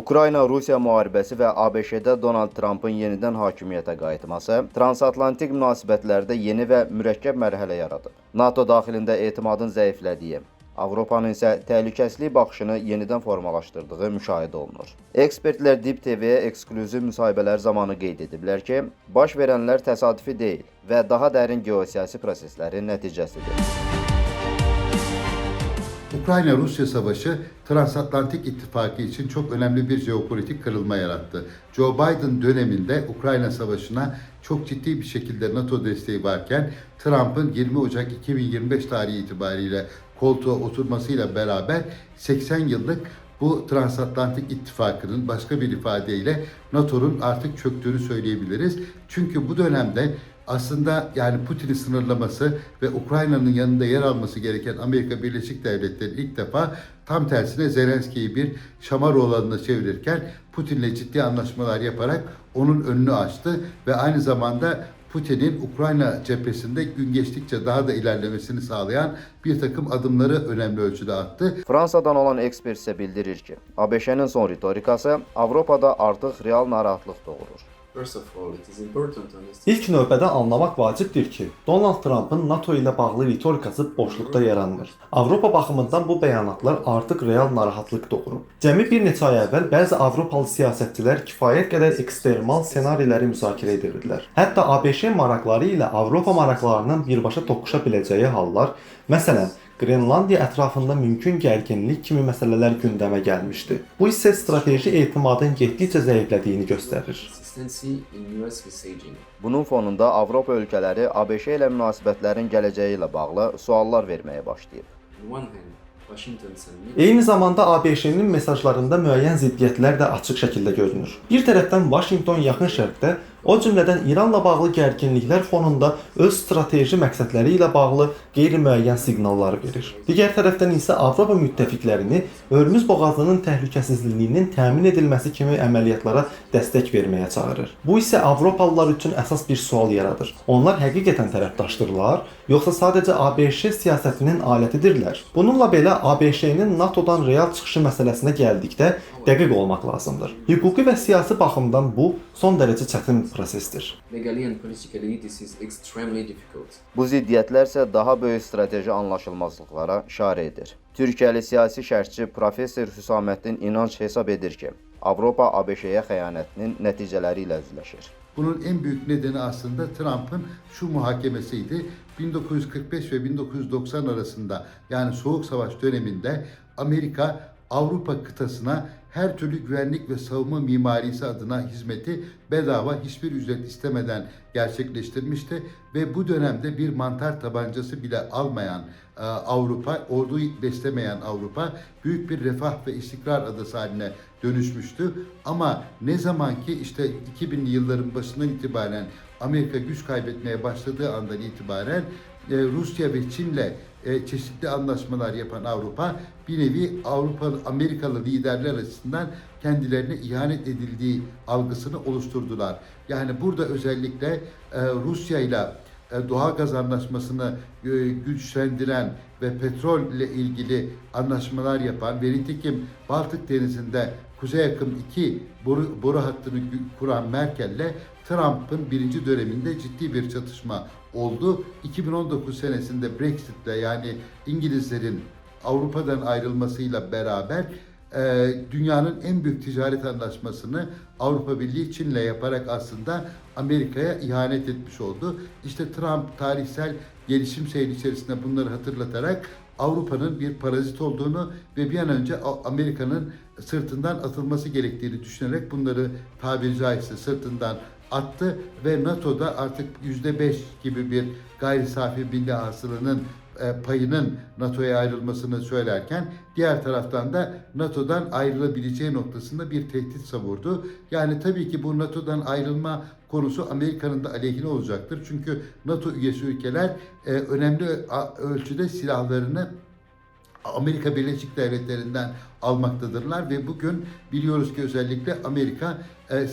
Ukrayna-Rusiya müharibəsi və ABŞ-də Donald Trumpın yenidən hakimiyyətə qayıtması transatlantik münasibətlərdə yeni və mürəkkəb mərhələ yaradıb. NATO daxilində etimadın zəiflədiyi, Avropanın isə təhlükəsizlik baxışını yenidən formalaşdırdığı müşahidə olunur. Ekspertlər Dip TV-yə eksklüziv müsahibələr zamanı qeyd ediblər ki, baş verənlər təsadüfi deyil və daha dərin geosiyasi proseslərin nəticəsidir. Ukrayna-Rusya savaşı Transatlantik İttifakı için çok önemli bir jeopolitik kırılma yarattı. Joe Biden döneminde Ukrayna savaşına çok ciddi bir şekilde NATO desteği varken Trump'ın 20 Ocak 2025 tarihi itibariyle koltuğa oturmasıyla beraber 80 yıllık bu Transatlantik İttifakı'nın başka bir ifadeyle NATO'nun artık çöktüğünü söyleyebiliriz. Çünkü bu dönemde aslında yani Putin'i sınırlaması ve Ukrayna'nın yanında yer alması gereken Amerika Birleşik Devletleri ilk defa tam tersine Zelenski'yi bir şamar alanına çevirirken Putin'le ciddi anlaşmalar yaparak onun önünü açtı ve aynı zamanda Putin'in Ukrayna cephesinde gün geçtikçe daha da ilerlemesini sağlayan bir takım adımları önemli ölçüde attı. Fransadan olan ekspert ise bildirir ki, ABŞ-nin son ritorikası Avropada artıq real narahatlıq doğurur. İlk növbədə anlamaq vacibdir ki, Donald Trump'ın NATO ilə bağlı ritorikası boşluqda yaranmır. Avropa baxımından bu bəyanatlar artıq real narahatlıq doğurub. Cəmi bir neçə ay əvvəl bəzi Avropalı siyasətçilər kifayət qədər ekstremal ssenariləri müzakirə edirdilər. Hətta ABŞ maraqları ilə Avropa maraqlarının birbaşa toqquşa biləcəyi hallar, məsələn, Qrenlandiya ətrafında mümkün gərginlik kimi məsələlər gündəmə gəlmişdi. Bu isə strateji etimadın getdikcə zəiflədiyini göstərir. Bunun fonunda Avropa ölkələri ABŞ ilə münasibətlərin gələcəyi ilə bağlı suallar verməyə başlayıb. Eyni zamanda ABŞ-nin mesajlarında müəyyən ziddiyyətlər də açıq şəkildə görünür. Bir tərəfdən Vaşinqton yaxın şərqdə, o cümlədən İranla bağlı gərginliklər fonunda öz strateji məqsədləri ilə bağlı qeyri-müəyyən siqnallar verir. Digər tərəfdən isə Avropa müttəfiqlərini Hörmüz boğazının təhlükəsizliyinin təmin edilməsi kimi əməliyyatlara dəstək verməyə çağırır. Bu isə Avropalılar üçün əsas bir sual yaradır. Onlar həqiqətən tərəfdaşdırlar, yoxsa sadəcə ABŞ siyasətinin alətidirlər? Bununla belə ABŞ-nin NATO-dan real çıxışı məsələsinə gəldikdə dəqiq olmaq lazımdır. Hüquqi və siyasi baxımdan bu son dərəcə çətin prosesdir. Bu ziddiyyətlər isə daha böyük strateji anlaşılmazlıqlara işarə edir. Türkiyəli siyasi şərhçi Professor Hüsaməddin İnanc hesab edir ki, Avropa ABŞ-yə xəyanətinin nəticələri ilə üzləşir. Bunun en büyük nedeni aslında Trump'ın şu muhakemesiydi. 1945 ve 1990 arasında yani Soğuk Savaş döneminde Amerika Avrupa kıtasına her türlü güvenlik ve savunma mimarisi adına hizmeti bedava hiçbir ücret istemeden gerçekleştirmişti ve bu dönemde bir mantar tabancası bile almayan Avrupa, orduyu beslemeyen Avrupa büyük bir refah ve istikrar adası haline dönüşmüştü. Ama ne zaman ki işte 2000'li yılların başından itibaren Amerika güç kaybetmeye başladığı andan itibaren Rusya ve Çin'le çeşitli anlaşmalar yapan Avrupa bir nevi Amerikalı liderler açısından kendilerine ihanet edildiği algısını oluşturdular. Yani burada özellikle Rusya ile doğalgaz anlaşmasını güçlendiren ve petrol ile ilgili anlaşmalar yapan ve nitekim Baltık Denizi'nde kuzey akım 2 boru hattını kuran Merkel'le Trump'ın birinci döneminde ciddi bir çatışma oldu. 2019 senesinde Brexit'le yani İngilizlerin Avrupa'dan ayrılmasıyla beraber dünyanın en büyük ticaret anlaşmasını Avrupa Birliği Çin'le yaparak aslında Amerika'ya ihanet etmiş oldu. İşte Trump tarihsel gelişim seyri içerisinde bunları hatırlatarak Avrupa'nın bir parazit olduğunu ve bir an önce Amerika'nın sırtından atılması gerektiğini düşünerek bunları tabiri caizse sırtından attı ve NATO'da artık %5 gibi bir gayri safi milli hasılanın payının NATO'ya ayrılmasını söylerken diğer taraftan da NATO'dan ayrılabileceği noktasında bir tehdit savurdu. Yani tabii ki bu NATO'dan ayrılma konusu Amerika'nın da aleyhine olacaktır. Çünkü NATO üyesi ülkeler önemli ölçüde silahlarını Amerika Birleşik Devletleri'nden almaktadırlar ve bugün biliyoruz ki özellikle Amerika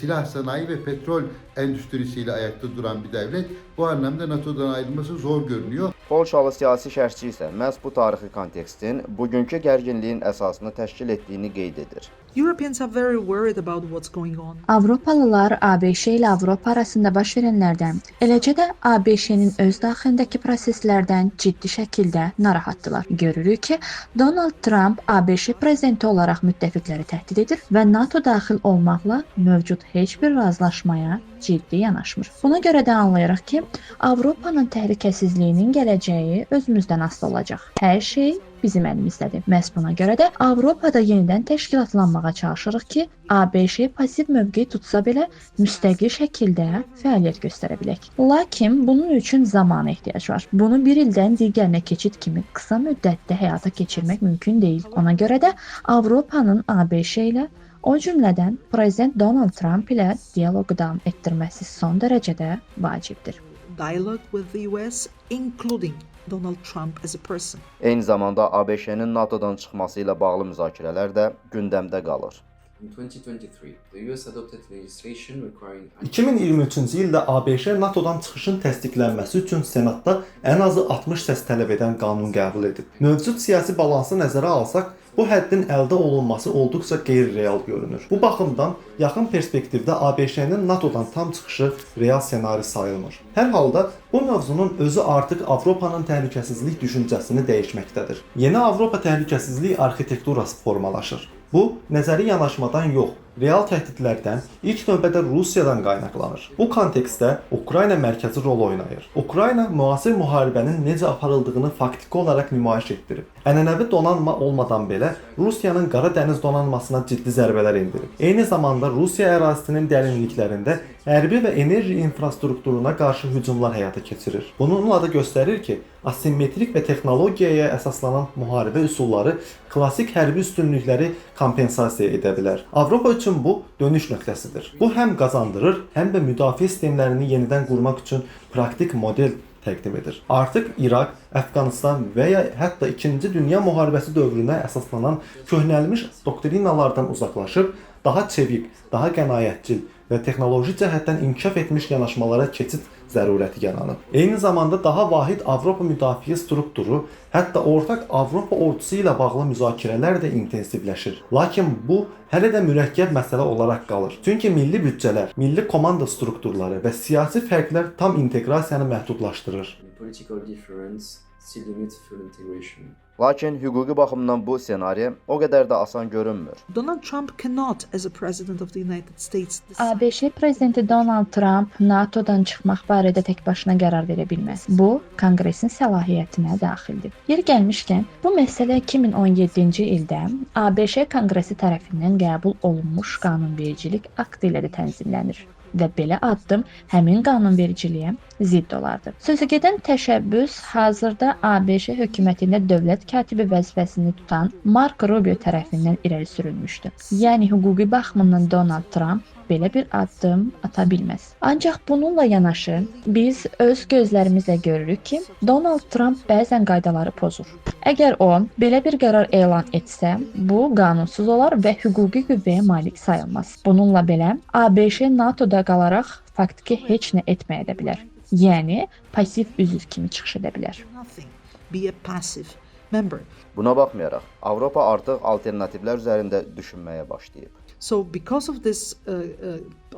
silah sanayi ve petrol endüstrisiyle ayakta duran bir devlet. Bu anlamda NATO'dan ayrılması zor görünüyor. Polşalı siyasi şərhçi isə məhz bu tarixi kontekstin bugünkü gərginliyin əsasını təşkil etdiyini qeyd edir. Europeans are very worried about what's going on. Avropalılar ABŞ ilə Avropa arasında baş verənlərdən, eləcə də ABŞ-nin öz daxilindəki proseslərdən ciddi şəkildə narahatdılar. Görürük ki, Donald Trump ABŞ prezidenti olaraq müttəfiqləri təhdid edir və NATO daxil olmaqla mövcud heç bir razılaşmaya ciddi yanaşmır. Buna görə də anlayırıq ki, Avropanın təhlükəsizliyinin gələcəyi özümüzdən asılı olacaq. Hər şey bizim əlimizdədir. Məhz buna görə də Avropada yenidən təşkilatlanmağa çalışırıq ki, ABŞ pasiv mövqe tutsa belə müstəqil şəkildə fəaliyyət göstərə bilək. Lakin bunun üçün zamana ehtiyac var. Bunu bir ildən digərinə keçid kimi qısa müddətdə həyata keçirmək mümkün deyil. Ona görə də Avropanın ABŞ ilə, o cümlədən Prezident Donald Trump ilə dialoqu davam etdirməsi son dərəcədə vacibdir. Dialogue with the US, including Donald Trump as a person. Eyni zamanda ABŞ-nin NATO-dan çıxması ilə bağlı müzakirələr də gündəmdə qalır. In 2023, the US adopted legislation requiring 2023-cü ildə ABŞ NATO-dan çıxışın təsdiqlənməsi üçün Senatda ən azı 60 səs tələb edən qanun qəbul edib. Mövcud siyasi balansı nəzərə alsaq, bu həddin əldə olunması olduqca qeyri-real görünür. Bu baxımdan yaxın perspektivdə ABŞ-nin NATO-dan tam çıxışı real ssenari sayılmır. Hər halda bu mövzunun özü artıq Avropanın təhlükəsizlik düşüncəsini dəyişməkdədir. Yeni Avropa təhlükəsizlik arxitekturası formalaşır. Bu, nəzəri yanaşmadan yox, real təhdidlərdən, ilk növbədə Rusiyadan qaynaqlanır. Bu kontekstdə Ukrayna mərkəzi rol oynayır. Ukrayna müasir müharibənin necə aparıldığını faktiki olaraq nümayiş etdirib. Ənənəvi donanma olmadan belə Rusiyanın Qara Dəniz donanmasına ciddi zərbələr endirib. Eyni zamanda Rusiya ərazisinin dərinliklərində hərbi və enerji infrastrukturuna qarşı hücumlar həyata keçirir. Bununla da göstərir ki, asimmetrik və texnologiyaya əsaslanan müharibə üsulları klassik hərbi üstünlükləri kompensasiya edə bilər. Avropa üçün bu dönüş nöqtəsidir. Bu həm qazandırır, həm də müdafiə sistemlərini yenidən qurmaq üçün praktik model təqdim edir. Artıq İraq, Əfqanistan və ya hətta 2-ci Dünya müharibəsi dövrünə əsaslanan köhnəlmiş doktrinalardan uzaqlaşıb, daha çevik, daha qənaətcil və texnoloji cəhətdən inkişaf etmiş yanaşmalara keçid zərurəti yaranıb. Eyni zamanda daha vahid Avropa müdafiə strukturu, hətta ortaq Avropa ordusu ilə bağlı müzakirələr də intensivləşir. Lakin bu hələ də mürəkkəb məsələ olaraq qalır. Çünki milli büdcələr, milli komanda strukturları və siyasi fərqlər tam inteqrasiyanı məhdudlaşdırır. political difference still limits full integration. Lakin hüquqi baxımdan bu ssenari o qədər də asan görünmür. Donald Trump cannot, as a president of the United States, decide ABŞ prezidenti Donald Trump NATO-dan çıxmaq barədə tək başına qərar verə bilməz. Bu, Konqresin səlahiyyətinə daxildir. Yeri gəlmişkən, bu məsələ 2017-ci ildə ABŞ Konqresi tərəfindən qəbul olunmuş qanunvericilik aktı ilə də tənzimlənir və belə addım həmin qanunvericiliyə zidd olardı. Sözügedən təşəbbüs hazırda ABŞ hökumətində dövlət katibi vəzifəsini tutan Mark Rubio tərəfindən irəli sürülmüşdü. Yəni hüquqi baxımdan Donald Trump belə bir addım ata bilməz. Ancaq bununla yanaşı biz öz gözlərimizlə görürük ki, Donald Trump bəzən qaydaları pozur. Əgər o belə bir qərar elan etsə, bu qanunsuz olar və hüquqi qüvvəyə malik sayılmaz. Bununla belə ABŞ NATO-da qalaraq faktiki heç nə etməyə də bilər. Yəni pasiv üzv kimi çıxış edə bilər. nothing, be a passive member. Buna baxmayaraq, Avropa artıq alternativlər üzərində düşünməyə başlayıb. So because of this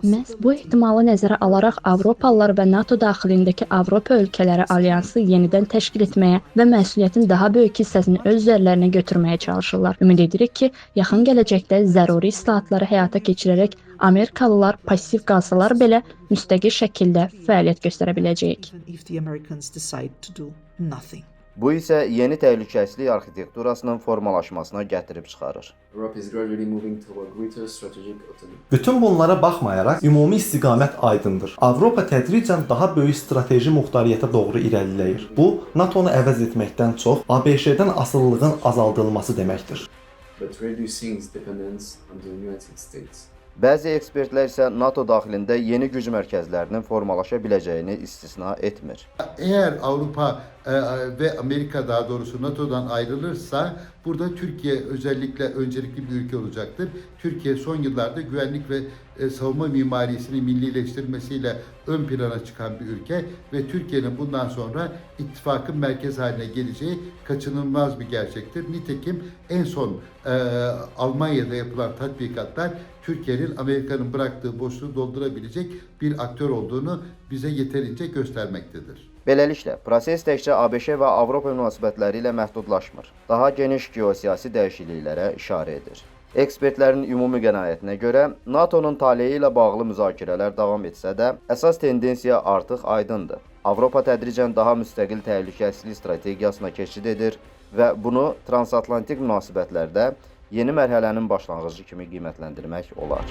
Məhz bu ehtimalı nəzərə alaraq Avropalılar və NATO daxilindəki Avropa ölkələri alyansı yenidən təşkil etməyə və məsuliyyətin daha böyük hissəsini öz üzərlərinə götürməyə çalışırlar. Ümid edirik ki, yaxın gələcəkdə zəruri islahatları həyata keçirərək Amerikalılar pasiv qalsalar belə müstəqil şəkildə fəaliyyət göstərə biləcəyik. even if the Americans decide to do nothing. Bu isə yeni təhlükəsizlik arxitekturasının formalaşmasına gətirib çıxarır. Europe is gradually moving toward greater strategic autonomy. Bütün bunlara baxmayaraq ümumi istiqamət aydındır. Avropa tədricən daha böyük strateji muxtariyyətə doğru irəliləyir. Bu, NATO-nu əvəz etməkdən çox ABŞ-dən asılılığın azaldılması deməkdir. But reducing its dependence on the United States. Bəzi ekspertlər isə NATO daxilində yeni güc mərkəzlərinin formalaşa biləcəyini istisna etmir. Eğer Avrupa ve Amerika daha doğrusu NATO'dan ayrılırsa burada Türkiye özellikle öncelikli bir ülke olacaktır. Türkiye son yıllarda güvenlik ve savunma mimarisini millileştirmesiyle ön plana çıkan bir ülke ve Türkiye'nin bundan sonra ittifakın merkez haline geleceği kaçınılmaz bir gerçektir. Nitekim en son Almanya'da yapılan tatbikatlar Türkiye'nin Amerika'nın bıraktığı boşluğu doldurabilecek bir aktör olduğunu bize yeterince göstermektedir. Beləliklə, proses təkcə ABŞ və Avropa münasibətləri ilə məhdudlaşmır. Daha geniş geosiyasi dəyişikliklərə işarə edir. Ekspertlərin ümumi qənaətinə görə, NATO'nun taleyi ilə bağlı müzakirələr davam etsə də, əsas tendensiya artıq aydındır. Avropa tədricən daha müstəqil təhlükəsizlik strategiyasına keçid edir və bunu transatlantik münasibətlərdə yeni mərhələnin başlanğıcı kimi qiymətləndirmək olar.